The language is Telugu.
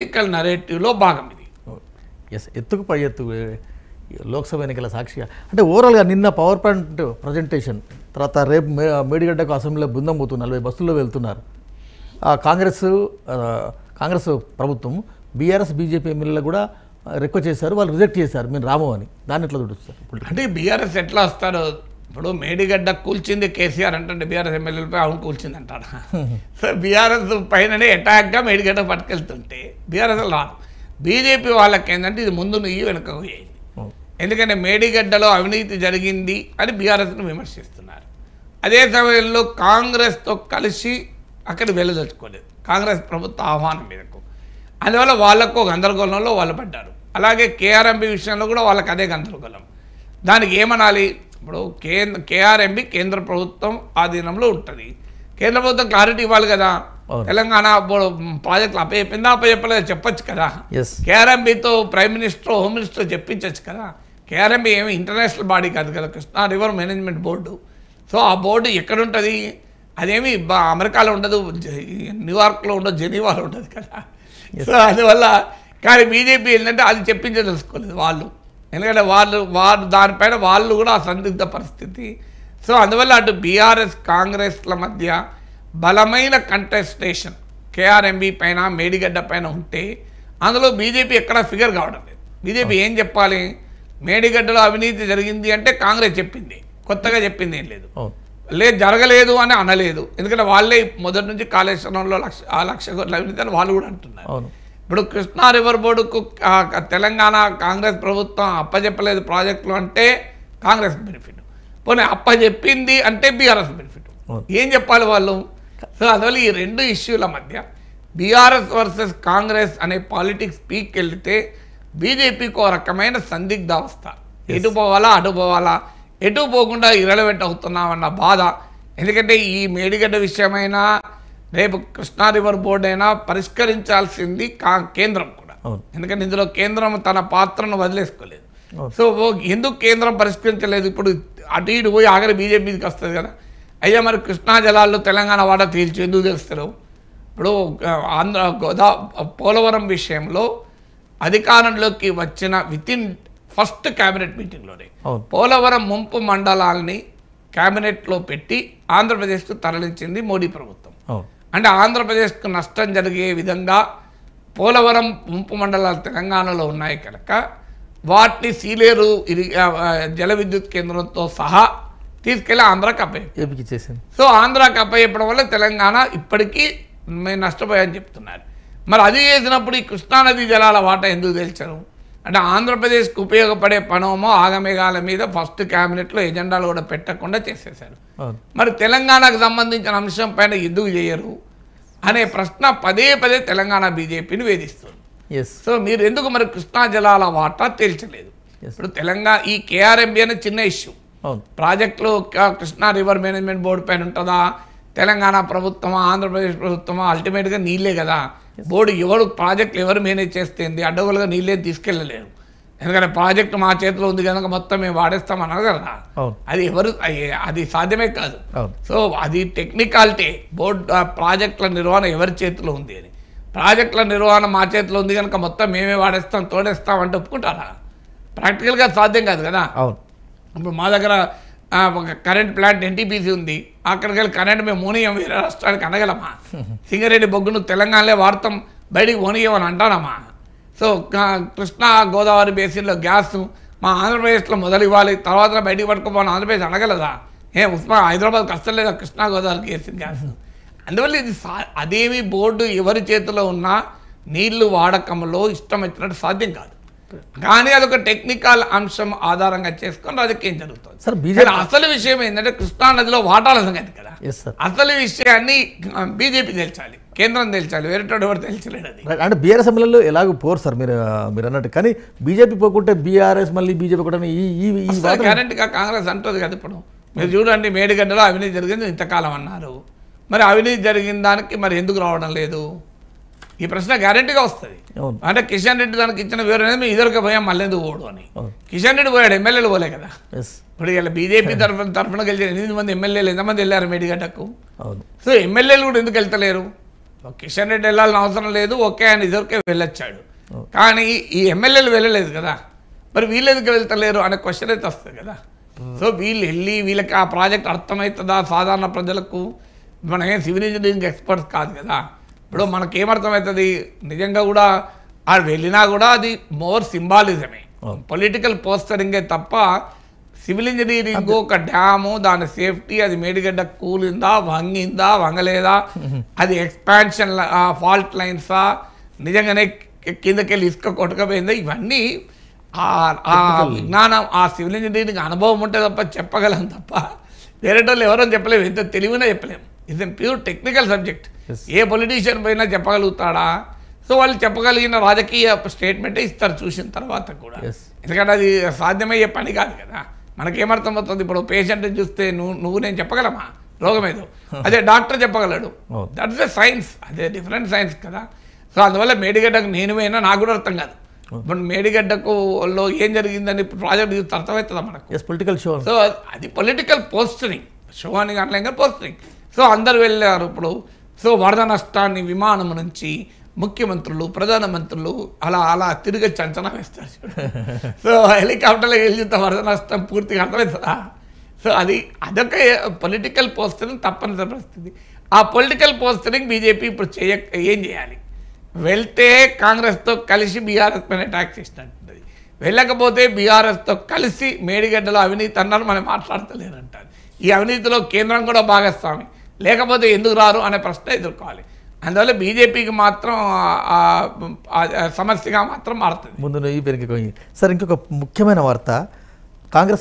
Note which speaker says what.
Speaker 1: పొలిటికల్ నరేటివ్లో భాగం ఇది.
Speaker 2: ఎస్, ఎత్తుకు పై ఎత్తు లోక్సభ ఎన్నికల సాక్షిగా అంటే ఓవరాల్గా నిన్న పవర్ పాయింట్ ప్రజెంటేషన్ తర్వాత రేపు మేడిగడ్డకు అసెంబ్లీలో బృందం పోతున్నారు, 40 బస్సుల్లో వెళ్తున్నారు. కాంగ్రెస్ ప్రభుత్వం బీఆర్ఎస్ బీజేపీ ఎమ్మెల్యేలు కూడా రిక్వెస్ట్ చేశారు, వాళ్ళు రిజెక్ట్ చేశారు మేము రాము అని. దాన్ని ఎట్లా చూడొచ్చు?
Speaker 1: అంటే బీఆర్ఎస్ ఎట్లా వస్తారు? ఇప్పుడు మేడిగడ్డ కూల్చింది కేసీఆర్ అంటే బీఆర్ఎస్ ఎమ్మెల్యేలపై అవును కూల్చింది అంటాడు. సో బీఆర్ఎస్ పైననే అటాక్గా మేడిగడ్డ పట్టుకెళ్తుంటే బీఆర్ఎస్ రాదు. బీజేపీ వాళ్ళకి ఏంటంటే ఇది ముందు నుయ్యి వెనుక పోయేది. ఎందుకంటే మేడిగడ్డలో అవినీతి జరిగింది అని బీఆర్ఎస్ను విమర్శిస్తున్నారు. అదే సమయంలో కాంగ్రెస్తో కలిసి అక్కడ వెళ్ళదలుచుకోలేదు కాంగ్రెస్ ప్రభుత్వ ఆహ్వానం మీదకు. అందువల్ల వాళ్ళకు గందరగోళంలో వాళ్ళు పడ్డారు. అలాగే కేఆర్ఎంబీ విషయంలో కూడా వాళ్ళకి అదే గందరగోళం. దానికి ఏమనాలి? ఇప్పుడు కేఆర్ఎంబీ కేంద్ర ప్రభుత్వం ఆధీనంలో ఉంటుంది. కేంద్ర ప్రభుత్వం క్లారిటీ ఇవ్వాలి కదా. తెలంగాణ ప్రాజెక్టులు అప్పచెప్పిందా అప్పచెప్పలేదు చెప్పచ్చు కదా. కేఆర్ఎంబీతో ప్రైమ్ మినిస్టర్ హోమ్ మినిస్టర్ చెప్పించచ్చు కదా. కేఆర్ఎంబీ ఏమి ఇంటర్నేషనల్ బాడీ కాదు కదా, Krishna river management board. So ఆ బోర్డు ఎక్కడుంటుంది? అదేమి అమెరికాలో ఉండదు, న్యూయార్క్లో ఉండదు, జెనీవాలో ఉండదు కదా. సో అందువల్ల కానీ బీజేపీ ఏంటంటే అది చెప్పించదలుచుకోలేదు వాళ్ళు. ఎందుకంటే వాళ్ళు దానిపైన వాళ్ళు కూడా సందిగ్ధ పరిస్థితి. సో అందువల్ల అటు బీఆర్ఎస్ కాంగ్రెస్ల మధ్య బలమైన కంటెస్టేషన్ కేఆర్ఎంబీ పైన మేడిగడ్డ పైన ఉంటే అందులో బీజేపీ ఎక్కడా ఫిగర్ కావడం లేదు. బీజేపీ ఏం చెప్పాలి? మేడిగడ్డలో అవినీతి జరిగింది అంటే కాంగ్రెస్ చెప్పింది, కొత్తగా చెప్పింది ఏం లేదు. లేదు జరగలేదు అని అనలేదు. ఎందుకంటే వాళ్ళే మొదటి నుంచి కాళేశ్వరంలో 1,00,000 కోట్ల అవినీతి అని వాళ్ళు కూడా అంటున్నారు. ఇప్పుడు కృష్ణా రివర్ బోర్డుకు తెలంగాణ కాంగ్రెస్ ప్రభుత్వం అప్పచెప్పలేదు ప్రాజెక్టులు అంటే కాంగ్రెస్ బెనిఫిట్, పోనీ అప్పచెప్పింది అంటే బీఆర్ఎస్ బెనిఫిట్. ఏం చెప్పాలి వాళ్ళు? సో అందువల్ల ఈ రెండు ఇష్యూల మధ్య బీఆర్ఎస్ వర్సెస్ కాంగ్రెస్ అనే పాలిటిక్స్ పీక్ వెళ్తే బీజేపీకి ఒక రకమైన సందిగ్ధావస్థ. ఎటు పోవాలా అటు పోవాలా, ఎటు పోకుండా ఇరలవెంట అవుతున్నామన్న బాధ. ఎందుకంటే ఈ మేడిగడ్డ విషయమైనా రేపు కృష్ణా రివర్ బోర్డు అయినా పరిష్కరించాల్సింది కేంద్రం కూడా. ఎందుకంటే ఇందులో కేంద్రం తన పాత్రను వదిలేసుకోలేదు. సో ఎందుకు కేంద్రం పరిష్కరించలేదు? ఇప్పుడు అటు ఇటు పోయి ఆఖరి బీజేపీకి వస్తుంది కదా. అయ్యా మరి కృష్ణా జలాల్లో తెలంగాణ వాటా తీర్చి ఎందుకు తెలుస్తారు? ఇప్పుడు పోలవరం విషయంలో అధికారంలోకి వచ్చిన వితిన్ ఫస్ట్ క్యాబినెట్ మీటింగ్లోనే పోలవరం ముంపు మండలాల్ని క్యాబినెట్లో పెట్టి ఆంధ్రప్రదేశ్కు తరలించింది మోడీ ప్రభుత్వం. అంటే ఆంధ్రప్రదేశ్కు నష్టం జరిగే విధంగా పోలవరం ముంపు మండలాలు తెలంగాణలో ఉన్నాయి కనుక వాటిని సీలేరు జల విద్యుత్ కేంద్రంతో సహా తీసుకెళ్ళి ఆంధ్రాకి అప్పచెప్పారు. సో ఆంధ్రాకి అప్పచెప్పడం వల్ల తెలంగాణ ఇప్పటికీ మేము నష్టపోయామని చెప్తున్నారు. మరి అది చేసినప్పుడు ఈ కృష్ణానదీ జలాల వాటా ఎందుకు తెలిచారు? అంటే ఆంధ్రప్రదేశ్కి ఉపయోగపడే పనోమో ఆగమేఘాల మీద ఫస్ట్ క్యాబినెట్లో ఎజెండాలు కూడా పెట్టకుండా చేసేశారు. మరి తెలంగాణకు సంబంధించిన అంశం పైన ఎందుకు చేయరు అనే ప్రశ్న పదే పదే తెలంగాణ బీజేపీని వేధిస్తుంది. సో మీరు ఎందుకు మరి కృష్ణా జలాల వాటా తేల్చలేదు? ఇప్పుడు తెలంగాణ ఈ కేఆర్ఎంబీ అనే చిన్న ఇష్యూ, ప్రాజెక్టులు కృష్ణా రివర్ మేనేజ్మెంట్ బోర్డు పైన ఉంటుందా, తెలంగాణ ప్రభుత్వమా ఆంధ్రప్రదేశ్ ప్రభుత్వమా? అల్టిమేట్గా నీళ్ళే కదా. బోర్డు ఎవరు ప్రాజెక్టులు ఎవరు మేనేజ్ చేస్తేంది? అడ్డగోలుగా నీళ్ళేం తీసుకెళ్ళలేరు. ఎందుకంటే ప్రాజెక్టు మా చేతిలో ఉంది కనుక మొత్తం మేము వాడేస్తామన్నారు కదా. అది సాధ్యమే కాదు. సో అది టెక్నికాలిటీ. బోర్డు ప్రాజెక్టుల నిర్వహణ ఎవరి చేతిలో ఉంది అని. ప్రాజెక్టుల నిర్వహణ మా చేతిలో ఉంది కనుక మొత్తం మేమే వాడేస్తాం తోడేస్తాం అంటే ఒప్పుకుంటారా? ప్రాక్టికల్గా సాధ్యం కాదు కదా. ఇప్పుడు మా దగ్గర ఒక కరెంట్ ప్లాంట్ ఎన్టీపీసీ ఉంది, అక్కడికి వెళ్ళి కరెంట్ మేము మోనీయం వేరే రాష్ట్రానికి అనగలమా? సింగరేణి బొగ్గును తెలంగాణలో వాడతాం బయటికి మోనీయం అని అంటానమ్మా? సో కృష్ణా గోదావరి బేసిన్లో గ్యాస్ మా ఆంధ్రప్రదేశ్లో మొదలు ఇవ్వాలి, తర్వాత బయటికి పట్టుకోపోవాలి ఆంధ్రప్రదేశ్ అనగలదా? హైదరాబాద్కి అస్సలేదా కృష్ణా గోదావరికి వేసిన గ్యాస్? అందువల్ల ఇది అదేమి బోర్డు ఎవరి చేతిలో ఉన్నా నీళ్లు వాడకంలో ఇష్టం వచ్చినట్టు సాధ్యం కాదు. కానీ అదొక టెక్నికల్ అంశం ఆధారంగా చేసుకొని రాజకీయం జరుగుతుంది. అసలు విషయం ఏంటంటే కృష్ణా నదిలో వాటాల సంగతి కదా. అసలు విషయాన్ని బీజేపీ తెలిచాలి, కేంద్రం తెలిచాలి, వేరేటోడు ఎవరు తెలియలేదు. అది
Speaker 2: అంటే బీఆర్ఎస్ ఎమ్మెల్యేలు ఎలాగో పోరు సార్ మీరు అన్నట్టు. కానీ బీజేపీ పోకుంటే బీఆర్ఎస్ మళ్ళీ బీజేపీ కూడా
Speaker 1: గ్యారెంటీగా కాంగ్రెస్ అంటుంది కదా. ఇప్పుడు మీరు చూడండి, మేడిగడ్డలో అవినీతి జరిగింది ఇంతకాలం అన్నారు, మరి అవినీతి జరిగిన దానికి మరి ఎందుకు రావడం లేదు? ఈ ప్రశ్న గ్యారెంటీగా వస్తుంది. అంటే కిషన్ రెడ్డి దానికి ఇచ్చిన వివరణ మేము ఇద్దరికి పోయాం మళ్ళీ ఎందుకు పోడు అని. కిషన్ రెడ్డి పోయాడు, ఎమ్మెల్యేలు పోలే కదా. ఇప్పుడు ఇలా బీజేపీ తరఫున గెలిచిన 8 మంది ఎమ్మెల్యేలు ఎంతమంది వెళ్ళారు మేడిగడ్డకు? సో ఎమ్మెల్యేలు కూడా ఎందుకు వెళ్తలేరు? కిషన్ రెడ్డి వెళ్ళాలని అవసరం లేదు, ఓకే ఆయన ఇదివరకే వెళ్ళొచ్చాడు, కానీ ఈ ఎమ్మెల్యేలు వెళ్ళలేదు కదా, మరి వీళ్ళు ఎందుకు వెళ్తలేరు అనే క్వశ్చన్ అయితే వస్తుంది కదా. సో వీళ్ళు వెళ్ళి వీళ్ళకి ఆ ప్రాజెక్ట్ అర్థమవుతుందా సాధారణ ప్రజలకు? మనం ఏం సివిల్ ఇంజనీరింగ్ ఎక్స్పర్ట్స్ కాదు కదా. ఇప్పుడు మనకేమర్థమవుతుంది, నిజంగా కూడా ఆడు వెళ్ళినా కూడా అది మోర్ సింబాలిజమే, పొలిటికల్ పోస్టరింగే తప్ప సివిల్ ఇంజనీరింగ్ ఒక డ్యాము, దాని సేఫ్టీ, అది మేడిగడ్డ కూలిందా, వంగిందా, వంగలేదా, అది ఎక్స్పాన్షన్ ఫాల్ట్ లైన్సా, నిజంగానే కిందకెళ్ళి ఇసుక కొట్టుకపోయిందా, ఇవన్నీ ఆ విజ్ఞానం, ఆ సివిల్ ఇంజనీరింగ్ అనుభవం ఉంటే తప్ప చెప్పగలం తప్ప వేరే వాళ్ళు ఎవరో చెప్పలేము, ఎంత తెలివినా చెప్పలేము. It's a pure technical subject. A politician పోయినా చెప్పగలుగుతాడా? సో వాళ్ళు చెప్పగలిగిన రాజకీయ స్టేట్మెంటే ఇస్తారు చూసిన తర్వాత కూడా, ఎందుకంటే అది సాధ్యమయ్యే పని కాదు కదా. మనకేమర్థమవుతుంది, ఇప్పుడు పేషెంట్ని చూస్తే నువ్వు నేను చెప్పగలమా రోగం ఏదో, అదే డాక్టర్ చెప్పగలడు. దట్స్ ఎ సైన్స్, అదే డిఫరెంట్ సైన్స్ కదా. సో అందువల్ల మేడిగడ్డకు నేను పోయినా నాకు కూడా అర్థం కాదు. ఇప్పుడు మేడిగడ్డకు ఏం జరిగిందని ప్రాజెక్ట్ చూస్తే అర్థమవుతుందా మనకు?
Speaker 2: Political show. సో
Speaker 1: అది పొలిటికల్ పోస్టరింగ్, షో అని అనలేక పోస్టరింగ్. సో అందరు వెళ్ళారు ఇప్పుడు. సో వరద నష్టాన్ని విమానం నుంచి ముఖ్యమంత్రులు, ప్రధానమంత్రులు అలా అలా తిరిగి అంచనా వేస్తారు. సో హెలికాప్టర్లో వెళ్ళి వరద నష్టం పూర్తిగా అర్థమవుతుందా? సో అదొక పొలిటికల్ పోస్టరింగ్ తప్పనిసరి పరిస్థితి. ఆ పొలిటికల్ పోస్టరింగ్ బీజేపీ ఇప్పుడు ఏం చేయాలి? వెళ్తే కాంగ్రెస్తో కలిసి బీఆర్ఎస్ పైన అటాక్ చేసినట్టుంది, వెళ్ళకపోతే బీఆర్ఎస్తో కలిసి మేడిగడ్డలో అవినీతి అన్నారు, మనం మాట్లాడతలేరంటారు. ఈ అవినీతిలో కేంద్రం కూడా భాగస్వామి, లేకపోతే ఎందుకు రారు అనే ప్రశ్న ఎదుర్కోవాలి. అందువల్ల బీజేపీకి మాత్రం సమస్యగా మాత్రం మారుతుంది.
Speaker 2: ముందు ఈ పెరిగి సార్ ఇంకొక ముఖ్యమైన వార్త, కాంగ్రెస్